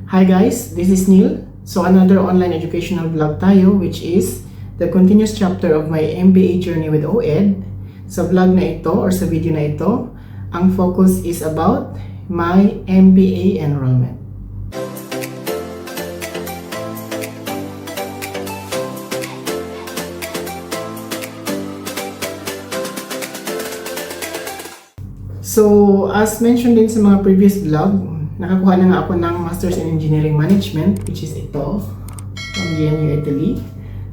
Hi guys, this is Neil. So another online educational vlog tayo, which is the continuous chapter of my MBA journey with OED. Sa vlog na ito or sa video na ito, ang focus is about my MBA enrollment. So as mentioned din sa mga previous vlog, nakakuha na nga ako ng Masters in Engineering Management, which is ito, from GNU Italy.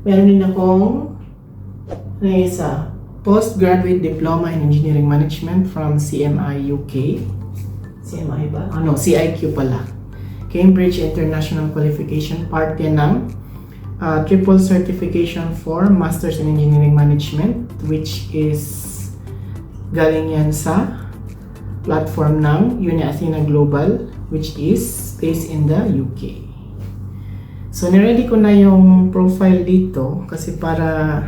Meron din akong isa, Postgraduate Diploma in Engineering Management from CMI UK. CMI ba? No, CIQ pala. Cambridge International Qualification, part yan ng triple certification for Masters in Engineering Management, which is galing yan sa platform ng UniAthena Global, which is based in the UK. So, niready ko na yung profile dito kasi para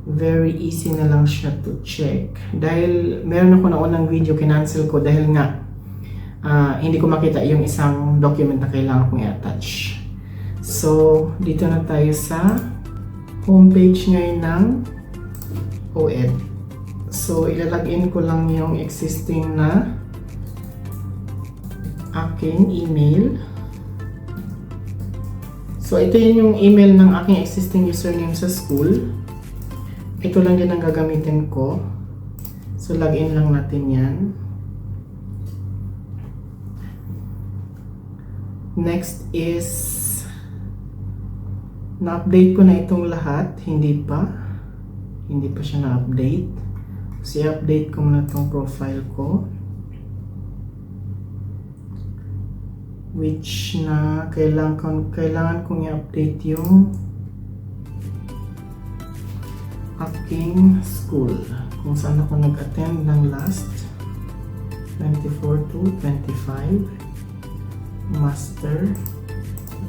very easy na lang siya to check. Dahil meron ako na unang video, kinancel ko dahil nga hindi ko makita yung isang document na kailangan kong i-attach. So, dito na tayo sa homepage ngayon ng OED. So, ilalagin ko lang yung existing na aking email. So, ito yung email ng aking existing username sa school. Ito lang din ang gagamitin ko. So, login lang natin yan. Next is, na-update ko na itong lahat. Hindi pa siya na-update. So, i-update ko muna itong profile ko, which na kailangan kong i-update yung aking school, kung saan ako nag-attend ng last 24 to 25 master.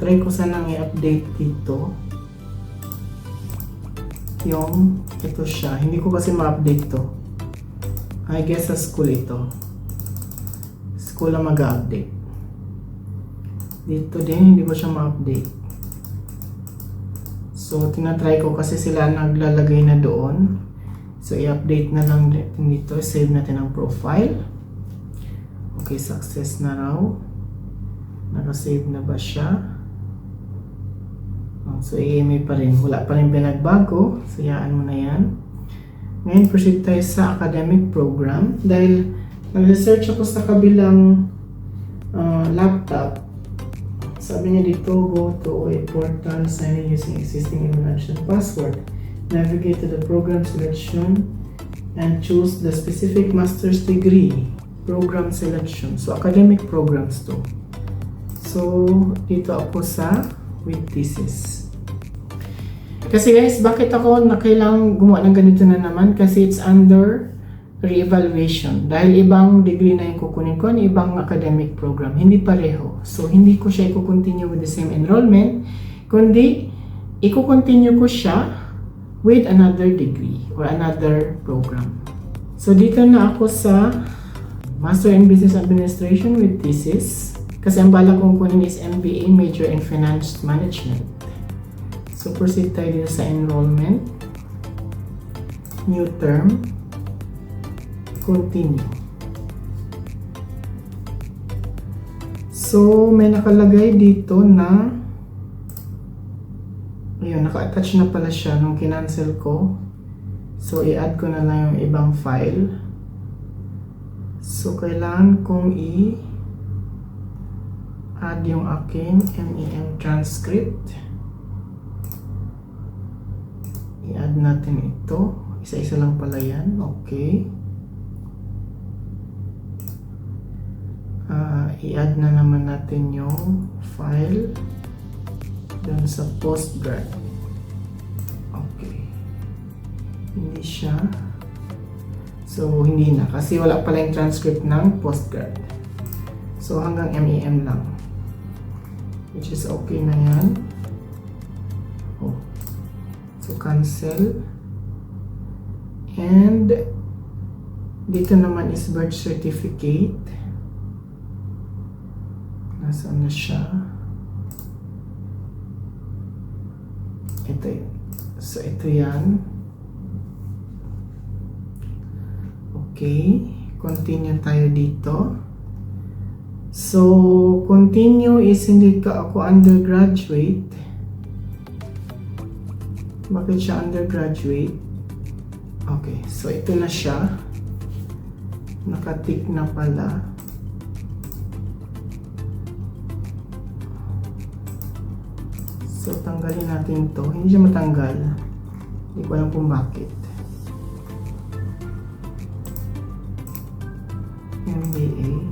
Try ko sanang i-update dito yung ito siya. Hindi ko kasi ma-update to. I guess sa school ito. School ang mag-update. Dito din, hindi ko siya ma-update. So, tinatry ko kasi sila naglalagay na doon. So, i-update na lang dito. Save natin ang profile. Okay, success na raw. Naka-save na ba siya? So, EMA pa rin. Wala pa rin pinagbago. So, hayaan mo na yan. Ngayon, proceed tayo sa academic program. Dahil nag-research ako sa kabilang laptop. Sabi niya dito, go to OED portal, sign in using existing email address and password. Navigate to the program selection and choose the specific master's degree program selection. So, academic programs to. So, dito ako sa with thesis. Kasi guys, bakit ako na kailangang gumawa ng ganito na naman? Kasi it's under re-evaluation. Dahil ibang degree na yung kukunin ko, ibang academic program. Hindi pareho. So, hindi ko siya i-continue with the same enrollment, kundi i-continue ko siya with another degree or another program. So, dito na ako sa Master in Business Administration with thesis. Kasi ang bala kong kunin is MBA Major in Finance Management. So, proceed tayo dito sa enrollment. New term. Continue. So, may nakalagay dito na ayun, naka-attach na pala siya nung kinancel ko. So, i-add ko na lang yung ibang file. So, kailangan kong add yung aking MEM transcript. I-add natin ito. Isa-isa lang pala yan. Okay. I-add na naman natin yung file dun sa postgrad. Okay. Hindi siya. So, hindi na. Kasi wala pala yung transcript ng postgrad. So, hanggang MEM lang. Which is okay na yan. Oh. So, cancel. And dito naman is birth certificate. Nasaan na siya? Ito yun. So, ito yan. Okay. Continue tayo dito. So, continue is hindi ka ako undergraduate. Bakit siya undergraduate? Okay. So, ito na siya. Nakatik na pala. So, tanggalin natin to. Hindi siya matanggal. Hindi ko alam kung bakit. MBA.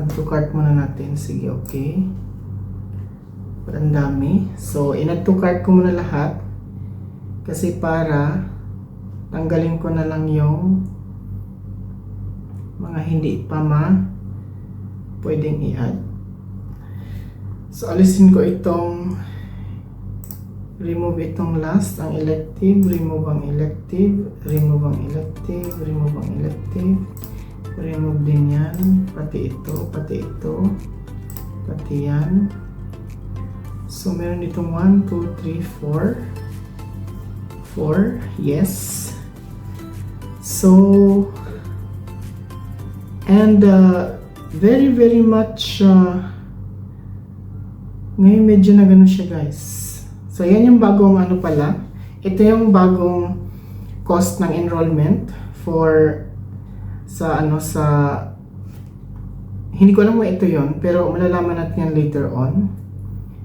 Add to cart muna natin. Sige, okay. Ang dami. So, in-add to cart ko muna lahat. Kasi para tanggalin ko na lang yung mga hindi pa pwedeng i-add. So, alisin ko itong remove itong last, ang elective, remove ang elective, remove ang elective, remove ang elective, remove din yan, pati ito, pati yan. So, meron ditong 1, 2, 3, 4, yes. So, and very very much ngayon medyo na gano'n siya, guys. So, yan yung bagong ano pala. Ito yung bagong cost ng enrollment for sa hindi ko alam kung ito yon, pero malalaman natin yan later on.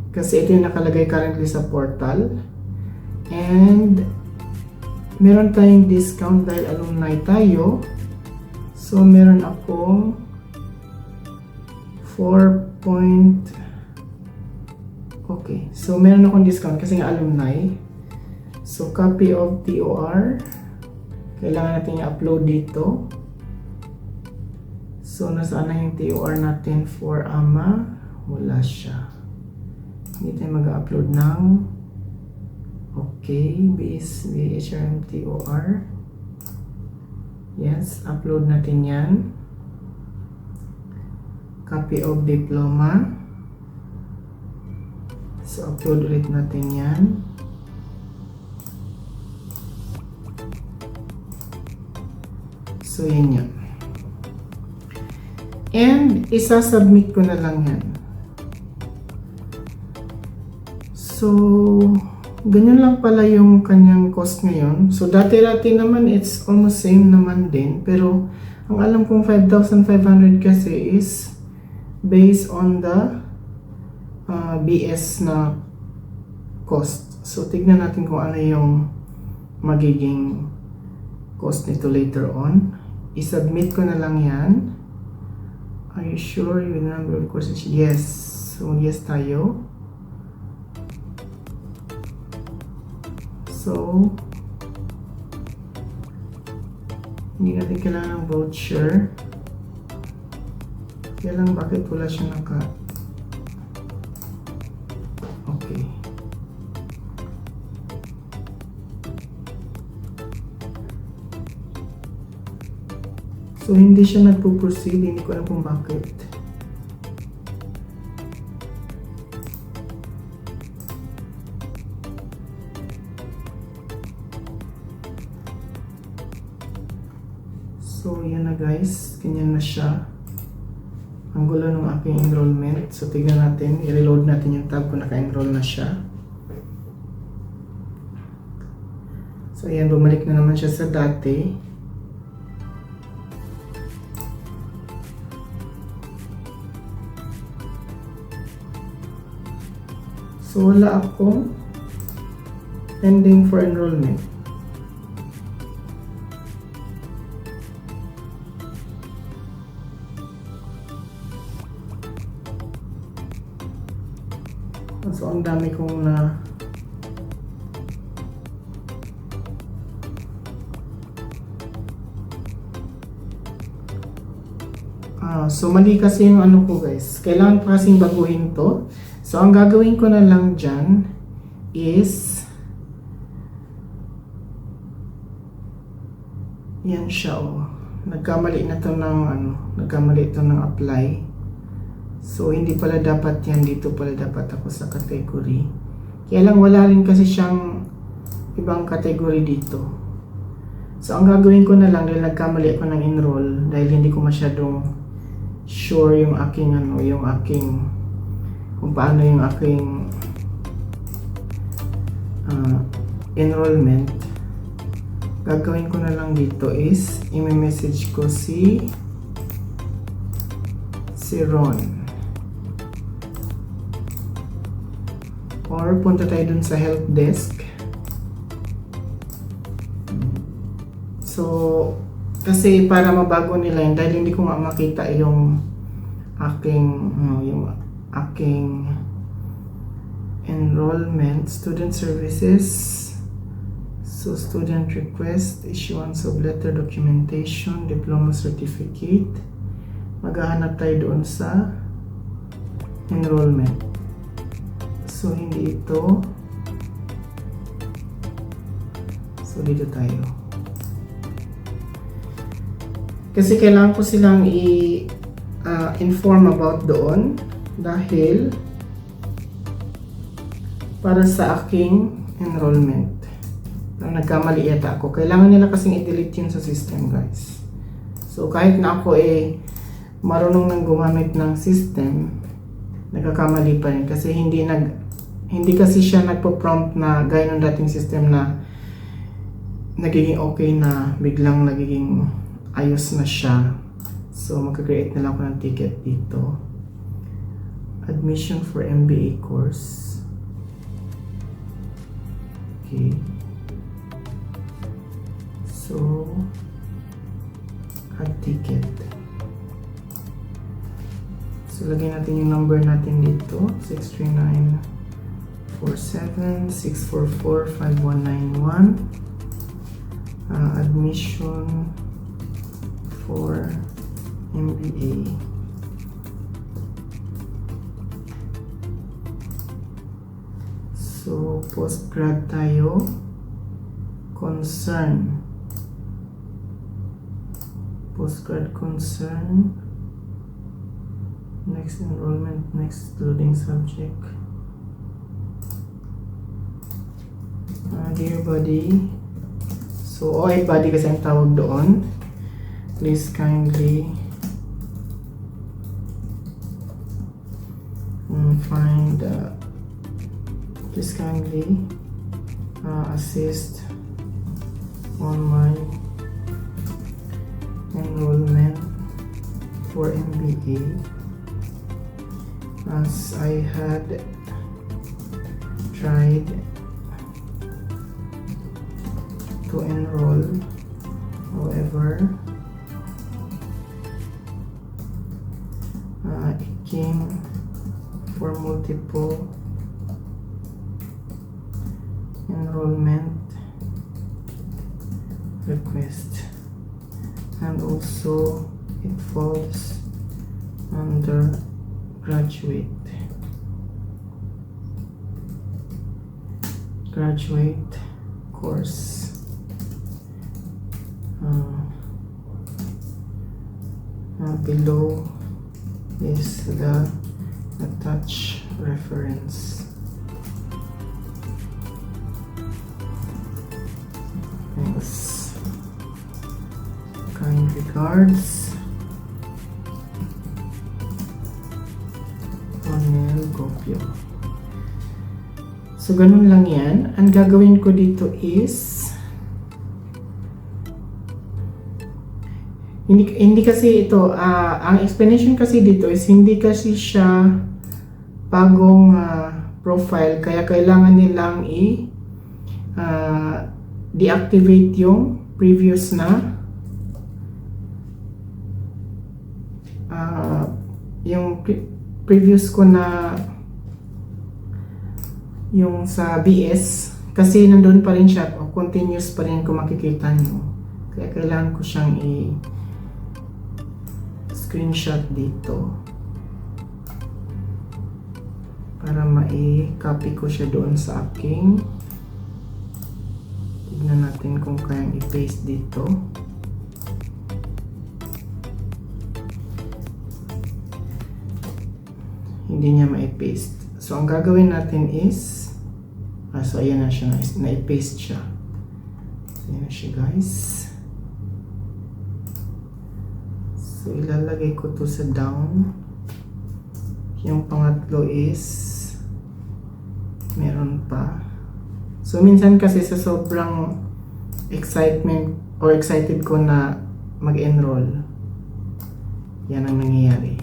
Kasi ito yung nakalagay currently sa portal. And meron tayong discount dahil alumni tayo. So, meron akong 4. Okay, so meron akong discount kasi nga alumni. So, copy of TOR. Kailangan natin i-upload dito. So, nasaan na yung TOR natin for AMA? Wala siya. Hindi tayo mag-upload ng okay, BHRM TOR. Yes, upload natin yan. Copy of diploma. So, upload ulit natin yan. So, yun yan. And, isa-submit ko na lang yan. So, ganyan lang pala yung kanyang cost ngayon. So, dati-dati naman, it's almost same naman din. Pero, ang alam kong 5,500 kasi is based on the BS na cost. So, tignan natin kung ano yung magiging cost nito later on. I-submit ko na lang yan. Are you sure you number of courses? Yes. So, yes tayo. So, hindi natin kailangan ng voucher. Kaya lang bakit wala siya okay. So, hindi siya nagpo-proceed. Hindi ko alam kung bakit. So, yan na guys. Ganyan na siya. Ang gulo ng aking enrollment. So, tignan natin. I-reload natin yung tab kung naka-enroll na siya. So, ayan. Bumalik na naman siya sa dati. So, wala akong pending for enrollment. So, ang dami kong so, mali kasi yung ano ko guys. Kailangan pa kasing baguhin to. So, ang gagawin ko na lang dyan is yan siya, oh. nagkamali na to ng nagkamali to ng apply. So hindi pala dapat yan, dito pala dapat ako sa category. Kaya lang wala rin kasi siyang ibang category dito. So ang gagawin ko na lang, dahil nagkamali ako ng enroll, dahil hindi ko masyadong sure yung aking kung paano yung aking enrollment, gagawin ko na lang dito is i-message ko si Ron, or punta tayo dun sa help desk. So kasi para mabago nila yun, dahil hindi ko nga makita yung aking enrollment, student services. So student request, issuance of letter, documentation, diploma, certificate. Maghahanap tayo doon sa enrollment. So hindi ito. So dito tayo. Kasi kailangan ko silang inform about doon, dahil para sa aking enrollment. Nagkamali yata ako. Kailangan nila kasing i-delete yun sa system, guys. So kahit na ako marunong nang gumamit ng system, nagkakamali pa rin kasi hindi kasi siya nagpo-prompt na gaya ng dating system na nagiging okay na biglang nagiging ayos na siya. So magka-create na lang ako ng ticket dito. Admission for MBA course. Okay. So add ticket. So lagyan natin yung number natin dito, 63947-644-5191. Admission for MBA. So postgrad tayo, concern, postgrad concern, next enrollment, next loading subject. Dear buddy, so OA buddy kasi ang tawag doon. Please kindly assist on my enrollment for MBA, as I had tried to enroll, however it came for multiple enrollment request, and also it falls under graduate course. Below is the attached reference. Thanks. Kind regards, Ronel Gopio. So ganun lang yan. Ang gagawin ko dito is hindi kasi ito, ang explanation kasi dito is hindi kasi siya bagong profile, kaya kailangan nilang deactivate yung previous na previous ko na yung sa BS, kasi nandun pa rin siya, continuous pa rin kung makikita nyo, kaya kailangan ko siyang screenshot dito para mai-copy ko siya doon sa aking. Tignan natin kung kayang i-paste dito. hindi niya ma-paste. So, ang gagawin natin is, so ayan na siya, na-paste siya. So, ayan na siya guys. So, ilalagay ko to sa down. Yung pangatlo is, meron pa. So, minsan kasi sa sobrang excitement or excited ko na mag-enroll, yan ang nangyayari.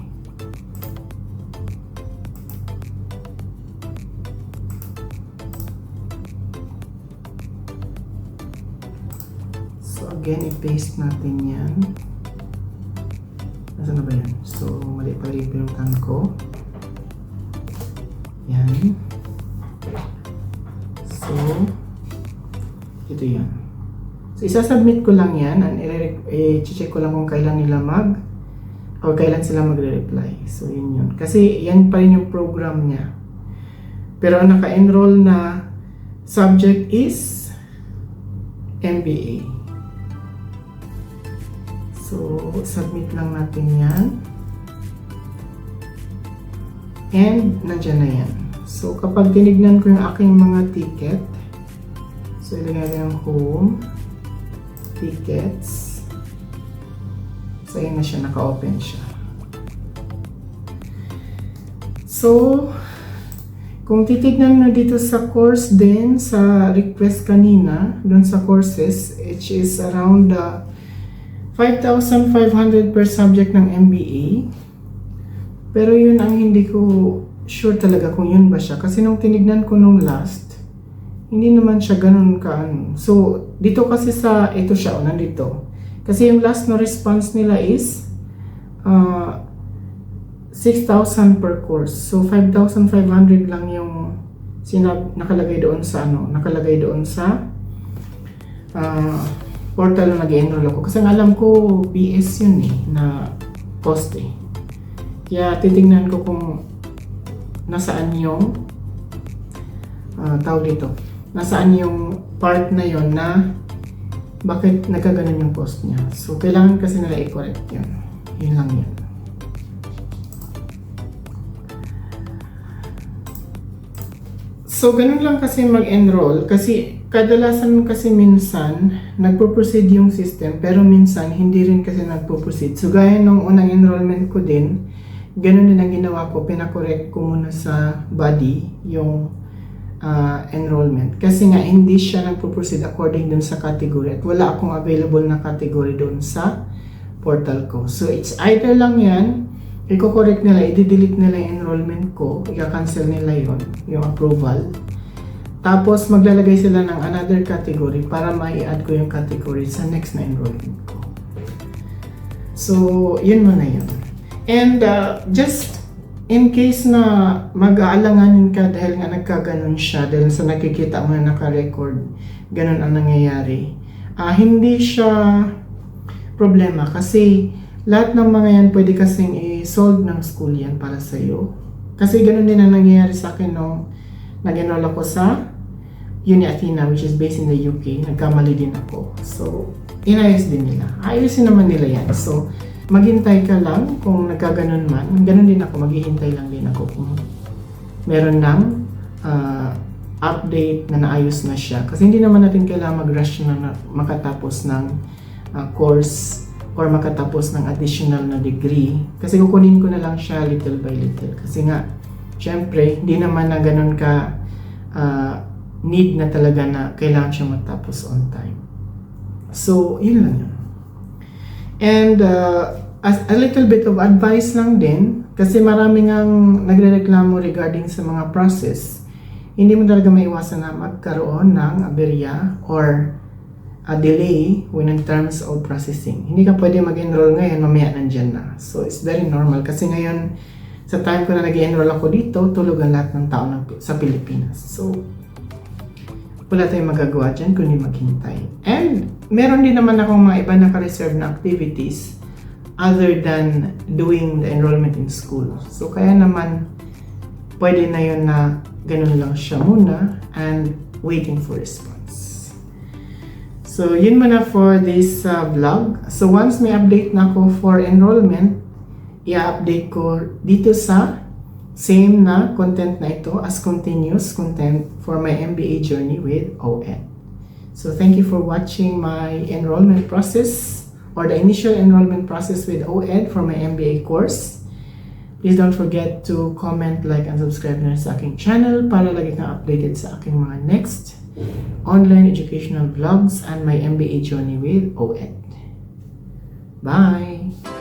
So, again, i-paste natin yan. Nasaan na ba yan? So, mali pala yung pinuntan ko. Yan. So, ito yan. So, isasubmit ko lang yan and i-check ko lang kung kailan nila or kailan sila magre-reply. So, yun. Kasi, yan pa rin yung program niya. Pero, ang naka-enroll na subject is MBA. So, submit lang natin yan. And, nandyan na yan. So, kapag tinignan ko yung aking mga ticket, so, ilagay natin yung home, tickets. So, ayan na siya, naka-open siya. So, kung titignan mo dito sa course din, sa request kanina, dun sa courses, which is around 5,500 per subject ng MBA. Pero yun ang hindi ko sure talaga kung yun ba siya. Kasi nung tinignan ko nung last, hindi naman siya ganun kaano. So, dito kasi sa, ito siya, nandito. Kasi yung last na response nila is 6,000 per course. So, 5,500 lang yung nakalagay doon sa nakalagay doon sa portal na nag-enroll ako. Kasi alam ko, BS yun na cost Kaya titingnan ko kung nasaan yung tawag dito. Nasaan yung part na yon na bakit nagkaganon yung cost niya. So, kailangan kasi nila i-correct yun. Yun lang yun. So, ganun lang kasi mag-enroll. Kasi, kadalasan kasi minsan, nagpo-proceed yung system, pero minsan, hindi rin kasi nagpo-proceed. So, gaya nung unang enrollment ko din, ganun din ang ginawa ko. Pinakorect ko muna sa body yung enrollment. Kasi nga, hindi siya nagpo-proceed according dun sa category. At wala akong available na category dun sa portal ko. So, it's either lang yan, i-correct nila, i-delete nila yung enrollment ko, i-cancel nila yon yung approval. Tapos, maglalagay sila ng another category para mai-add ko yung category sa next na enrollment ko. So, yun muna yun. And, just in case na mag-aalanganin ka dahil nga nagkaganon siya, dahil sa nakikita mo na naka-record, ganun ang nangyayari. Hindi siya problema kasi lahat ng mga yan pwede kasing i-solve ng school yan para sa iyo. Kasi ganun din ang nangyayari sa akin nung nag-enroll ako sa Uni Athena, which is based in the UK. Nagkamali din ako. So, inayos din nila. Ayusin naman nila yan. So, maghintay ka lang kung nagkaganon man. Ganon din ako, maghihintay lang din ako kung meron ng update na naayos na siya. Kasi hindi naman natin kailangan mag-rush na makatapos ng course or makatapos ng additional na degree. Kasi kukunin ko na lang siya little by little. Kasi nga, syempre, hindi naman na ganon ka need na talaga na kailangan siya matapos on time. So, yun lang yun. And a little bit of advice lang din, kasi maraming ang nagrereklamo regarding sa mga process, hindi mo talaga maiwasan na magkaroon ng aberya or a delay when in terms of processing. Hindi ka pwede mag-enroll ngayon, mamaya nandyan na. So, it's very normal. Kasi ngayon, sa time ko na nag-enroll ako dito, tulog ang lahat ng tao sa Pilipinas. So, wala tayong magagawa dyan kundi maghintay. And, meron din naman akong mga iba na ka-reserve na activities other than doing the enrollment in school. So, kaya naman, pwede na yun na ganun lang siya muna and waiting for response. So, yun muna for this vlog. So, once may update na ako for enrollment, i-update ko dito sa same na content na ito as continuous content for my MBA journey with OED. So thank you for watching my enrollment process or the initial enrollment process with OED for my MBA course. Please don't forget to comment, like, and subscribe na sa aking channel para lagi kang updated sa aking mga next online educational vlogs and my MBA journey with OED. Bye!